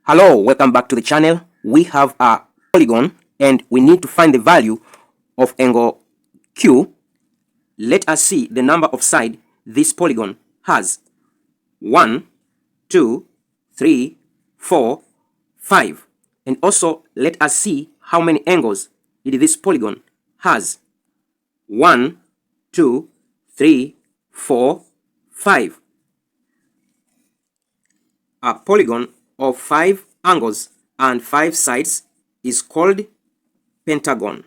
Hello, welcome back to the channel. We have a polygon and we need to find the value of angle Q. Let us see the number of sides this polygon has. 1, 2, 3, 4, 5. And also let us see how many angles this polygon has. 1, 2, 3, 4, 5. A polygon of 5 angles and 5 sides is called pentagon.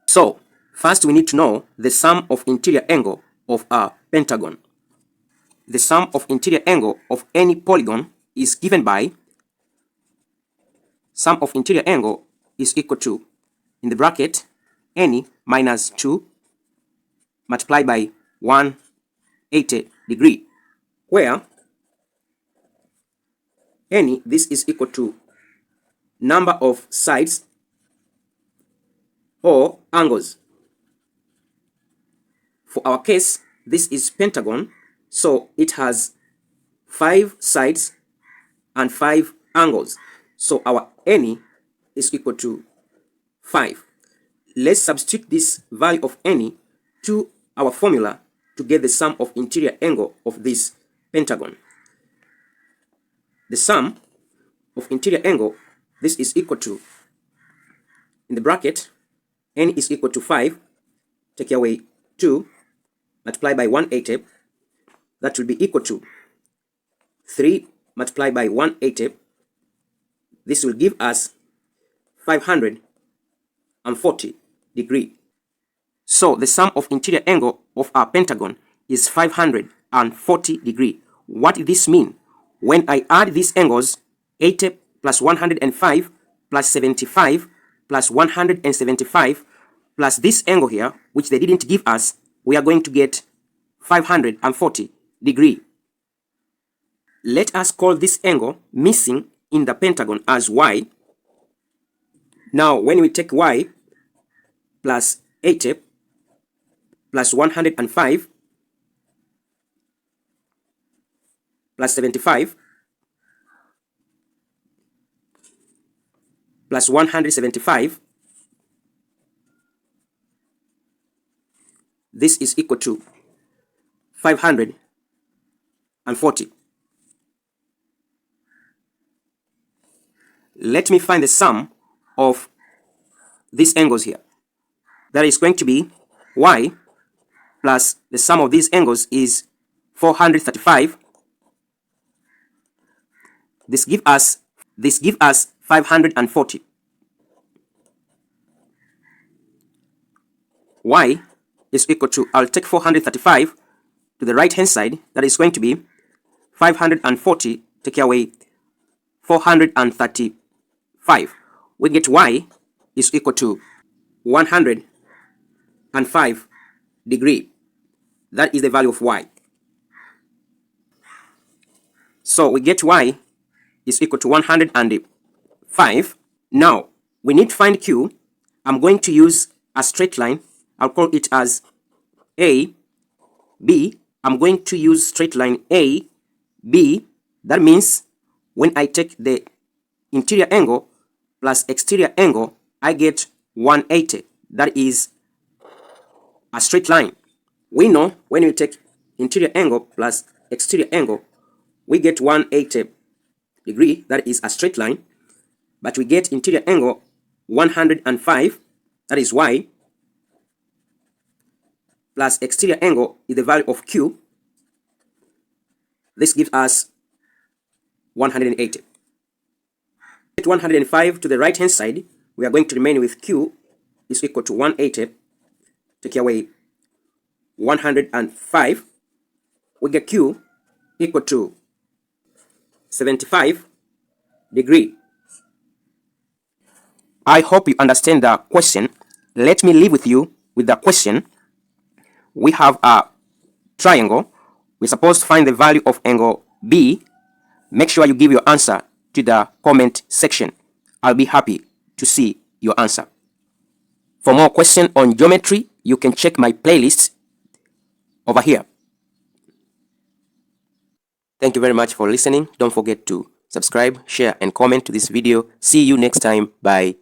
So, first we need to know the sum of interior angle of a pentagon. The sum of interior angle of any polygon is given by sum of interior angle is equal to, in the bracket, any minus 2 multiplied by 180 degree, where any, this is equal to number of sides or angles. For our case, this is pentagon, so it has 5 sides and 5 angles. So our any is equal to 5. Let's substitute this value of any to our formula to get the sum of interior angle of this pentagon. The sum of interior angle, this is equal to, in the bracket, n is equal to 5, take away 2, multiplied by 180, that will be equal to 3 multiplied by 180, this will give us 540 degree. So the sum of interior angle of our pentagon is 540 degree. What does this mean? When I add these angles, 80 plus 105 plus 75 plus 175 plus this angle here, which they didn't give us, we are going to get 540 degree. Let us call this angle missing in the pentagon as y. Now when we take y plus 80 plus 105 plus 75 plus 175, this is equal to 540. Let me find the sum of these angles here. That is going to be y plus the sum of these angles is 435. This give us 540. Y is equal to, I'll take 435 to the right hand side, that is going to be 540 take away 435. We get y is equal to 105 degree. That is the value of y. So we get y is equal to 105. Now we need to find q. I'm going to use a straight line. I'll call it as a, b. I'm going to use straight line a, b. That means when I take the interior angle plus exterior angle, I get 180. That is a straight line. We know when we take interior angle plus exterior angle, we get 180 degree. That is a straight line. But we get interior angle 105, that is y, plus exterior angle is the value of q. This gives us 180. Get 105 to the right hand side, we are going to remain with q is equal to 180, take away 105, we get q equal to 75 degree. I hope you understand the question. Let me leave with you with the question. We have a triangle. We're supposed to find the value of angle B. Make sure you give your answer to the comment section. I'll be happy to see your answer. For more questions on geometry, you can check my playlist over here. Thank you very much for listening. Don't forget to subscribe, share, and comment to this video. See you next time. Bye.